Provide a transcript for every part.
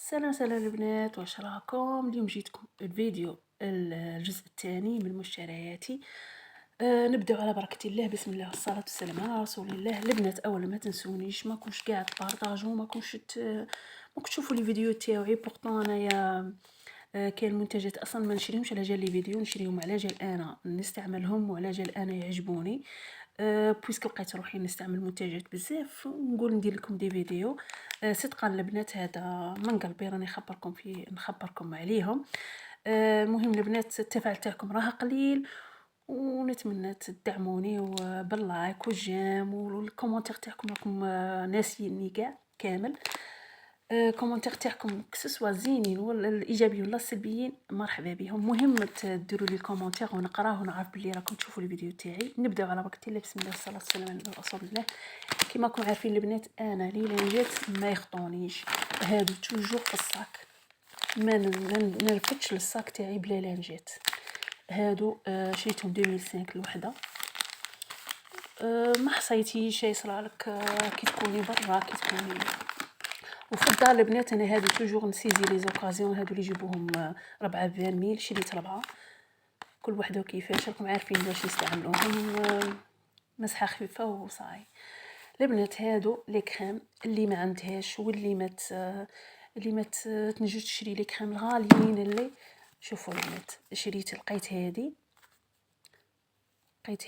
سلام البنات، واش راكم؟ اليوم جيتكم الفيديو الجزء الثاني من مشترياتي. نبداو على بركة الله. بسم الله والصلاة والسلام على رسول الله. البنات اولا ما تنسونيش، ما كونش كاع تبارطاجو، ما كونش تشوفوا لي فيديو تاعي. بورطون انايا كاين منتجات اصلا ما نشريهمش على جال لي فيديو، نشريهم على جال انا نستعملهم وعلى جال انا يعجبوني. بويسك لقيت روحي نستعمل منتجات بزاف، نقول ندير لكم دي فيديو. صدقا البنات هذا من قلبي، راني نخبركم عليهم. المهم البنات التفاعل تاعكم راه قليل، ونتمنى تدعموني باللايك والجيم والكومنتير تاعكم. راكم ناسيني كاع كامل. كومنتير تاعكم كسوا زينين ولا الايجابيين ولا السلبيين مرحبا بهم. مهم تديروا لي الكومنتير ونقراه ونعرف بلي راكم تشوفوا الفيديو تاعي. نبداو على بركه الله. بسم الله والصلاه والسلام على رسول الله. كما راكم عارفين البنات، انا لي لانجات ما يخطونيش، هادو توجور في الصاك. ما نرفدش للصاك تاعي بلا لانجات. هادو شريتهم 2005 الوحده. ما حصيتيش شي يصرالك كي تكوني برا، كي تكوني وفي الدار البنات. انا هادو توجور نسيزي لي زوكازيون، هادو اللي يجيبوهم 4 شريت 4. كل وحده كيفاش، راكم عارفين باش نستعملوهم. مسحه خفيفه وصاي. البنات هادو لي كريم اللي ما عندهاش واللي ما تنجوش تشري لي كريم الغاليين. اللي شوفوا البنات، لقيت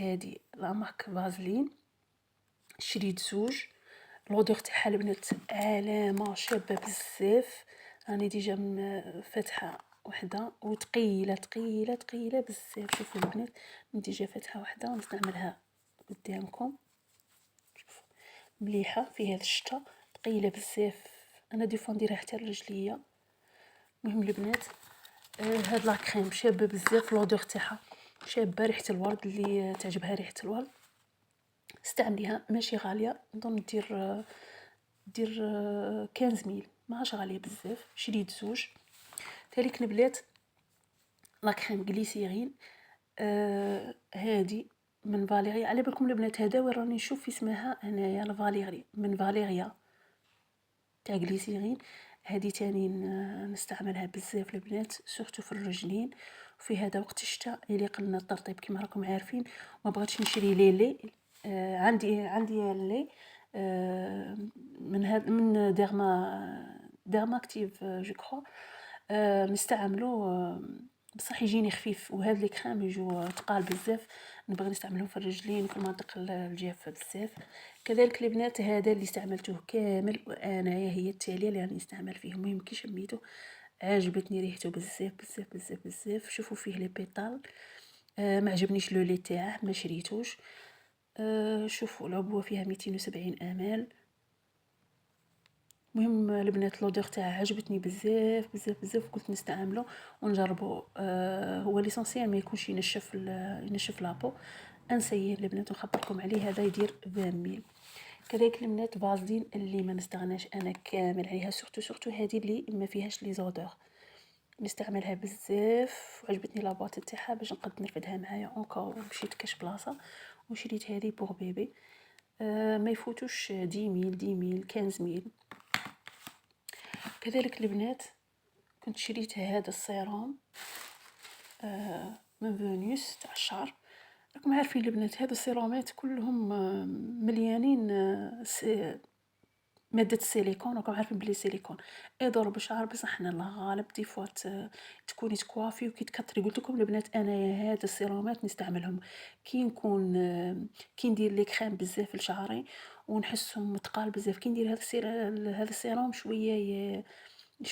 هادي لا مارك فازلين، شريت زوج. الغدور تاعها البنات علامه شابه بزاف. راني ديجا فاتحه وحده وثقيله ثقيله ثقيله بزاف. شوفوا البنات، ديجا فاتحه وحده ونستعملها قدامكم. شوفوا مليحه في هذا الشتا، ثقيله بزاف. انا دي فوا نديرها حتى لرجليا. المهم البنات، هاد لا كريم شابه بزاف. الغدور تاعها شابه، ريحه الورد اللي تعجبها ريحه الورد استعمليها. ماشي غاليه، نظن دير 15 ميل، ماهاش غاليه بزاف. شريت زوج. تاليك نبلات لا كريم غليسيرين. هادي من فاليريا. على بالكم البنات، هذا وين راني نشوف اسمها هنايا، الفاليري من فاليريا تاع غليسيرين. هادي تاني نستعملها بزاف البنات، سورتو في الرجلين. وفي هذا وقت الشتاء يليق لنا الترطيب كما راكم عارفين. ما بغيتش نشري لي عندي لي من ديرما اكتيف جو كرو. نستعملو بصح يجيني خفيف، وهاد لي كريم يجو تقال بزاف. نبغي نستعملهم في الرجلين وفي المناطق الجافه بزاف. كذلك البنات هذا اللي استعملته كامل وانايا هي التاليه اللي راني نستعمل فيه. المهم كي شميته عجبتني ريحته بزاف بزاف بزاف بزاف. شوفوا فيه لي بيطال. ما عجبنيش لو لي تاعه، ما شريتوش. شوفوا العبوه فيها 270 امال. المهم البنات لودور تاعها عجبتني بزاف بزاف بزاف، قلت نستعمله ونجربه. هو ليسونسيال ما يكونش ينشف لابو. انسيه البنات نخبركم عليه، هذا يدير 20 ميل. كذلك البنات فازلين اللي ما نستغناش انا كامل عليها، سورتو هذه اللي ما فيهاش لي زودور. نستعملها بزاف وعجبتني لاباط تاعها باش نقد نرفدها معايا اونكور. مشيت كاش بلاصه وشريت هذه بوغ بيبي. ما يفوتوش 10 ميل 15 ميل. كذلك البنات كنت شريت هذا السيرام من فينوس تاع الشعر. راكم عارفين البنات هذو السيرامات كلهم مليانين مادة السيليكون. راكم عارفين بلي السيليكون يضر بالشعر، بصح حنا الله غالب دي فوا تكوني تكوافي وكي تكثري. قلت لكم البنات انا هاد السيرامات نستعملهم كي نكون كي ندير لي كريم بزاف لشعري ونحسهم متقال بزاف. كي ندير هذا السيرام شويه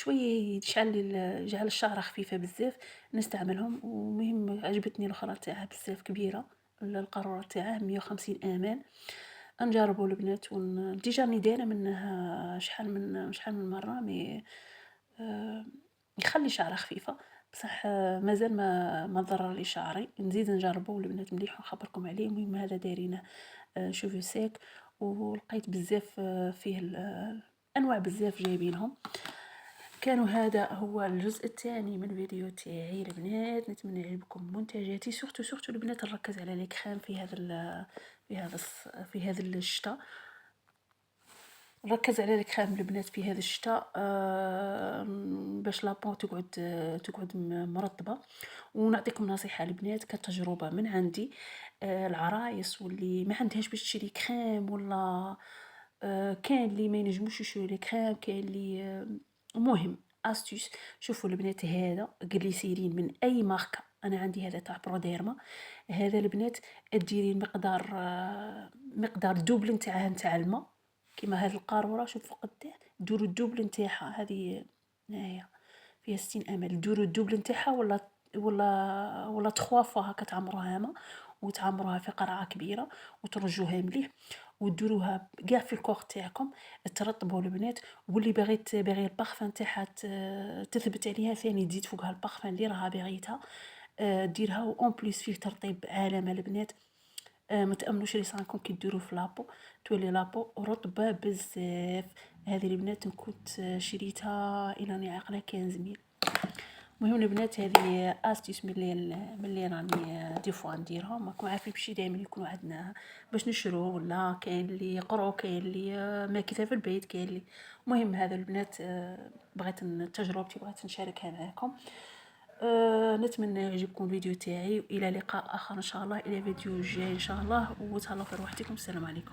يجعل الشعر خفيفه بزاف، نستعملهم. ومهم عجبتني الاخرى تاعها بزاف كبيره، القاروره تاعها 150 امان. نجربوا البنات ديجا راني دايره منها شحال من مره. مي يخلي شعرها خفيفه، بصح مازال ما ضرر لي شعري. نزيد نجربوا البنات مليح ونخبركم عليه. المهم هذا دايرينه شوفو سيك، ولقيت بزاف فيه انواع بزاف جايبينهم. كانوا هذا هو الجزء الثاني من الفيديو تاعي البنات. نتمنى يعجبكم منتجاتي. سورتو البنات نركز على لي كريم في هذا الشتاء. نركز على الكريم البنات في هذا الشتاء باش لابو تقعد مرطبه. ونعطيكم نصيحه البنات كتجربه من عندي. العرايس واللي ما عندهاش باش تشري كريم ولا كاين اللي ما ينجموش يشريو لي كريم، كاين اللي المهم استيس. شوفوا البنات، هذا جليسيرين من اي ماركه، انا عندي هذا تاع بروديرما. هذا البنات ديري مقدار دوبل نتاع الماء، كيما هاد القارورة شوفوا قداه، ديروا الدوبل نتاعها. هذه هي فيها 60 ml، ديروا الدوبل نتاعها ولا 3 فوا هكا تعمروها ما، وتعمروها في قرعة كبيرة وترجوها مليح وديروها كاع في الكوخ تاعكم ترطبوا البنات. واللي باغي البارفان تاعها تثبت عليها ثاني تزيد فوقها البارفان اللي راها باغيتها ديرها. اون بليس فيه ترطيب عالم البنات. ما تامنوش لي صانكم كي ديروا في لابو تولي لابو رطبه بزاف. هذه البنات كنت شريتها الى راني عاقله 15 ميل. المهم البنات هذه استيس ملي راني دي فوا نديرها، ماكم عارفين بشي دائما يكونوا عندنا باش نشرو، ولا كاين اللي يقرو، كاين اللي ماكله في البيت، كاين اللي المهم هذا البنات بغيت تجربتي بغيت نشاركها معكم. نتمنى يعجبكم الفيديو تاعي، والى لقاء اخر ان شاء الله، الى فيديو جاي ان شاء الله، وتهلاو في روحتكم. السلام عليكم.